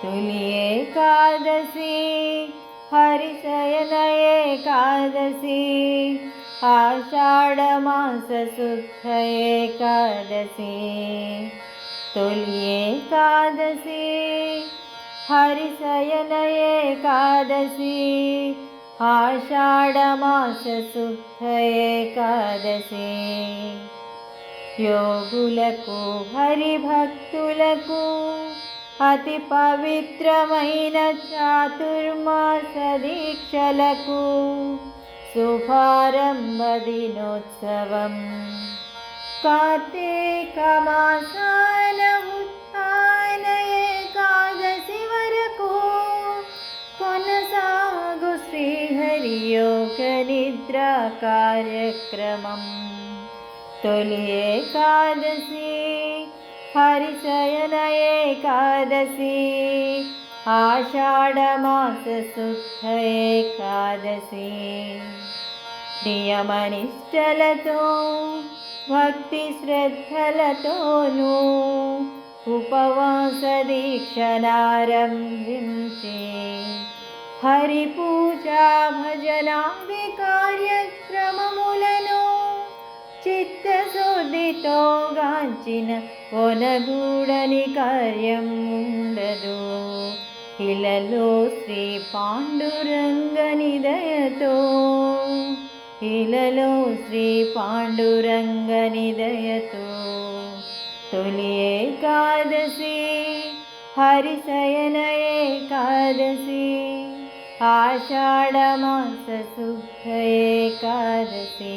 तुली एकादशी हरिशयन एकादशी आषाढ़ मास शुद्ध एकादशी तुली एकादशी हरिशयन एकादशी आषाढ़ मास शुद्ध एकादशी योगुलकु हरिभक्तुलकु अति पवित्रमैन चातुर्मास दीक्षलकु शुभारंभ दिनोत्सवं कार्तीक मासान उत्थान एकादशी वरकु कोनसागु श्रीहरि योग निद्रा कार्यक्रमं तोली एकादशी हरिशयन एकादशी आषाढ़ मास शुद्ध एकादशी नियमनिष्ठलतो भक्ति श्रद्धलतोनु उपवास दीक्षनारंभिंचे हरि पूजा भजनादि कार्यक्रममुలను చిత్తశుద్ధితో గాంచిన ఒనగూడని కార్యం ఉండదు. ఇలలో శ్రీ పాండురంగని దయతో ఇలలో శ్రీ పాండురంగని దయతో తొలి ఏకాదశి హరిశయన ఏకాదశి ఆషాఢ మాస శుద్ధ ఏకాదశి.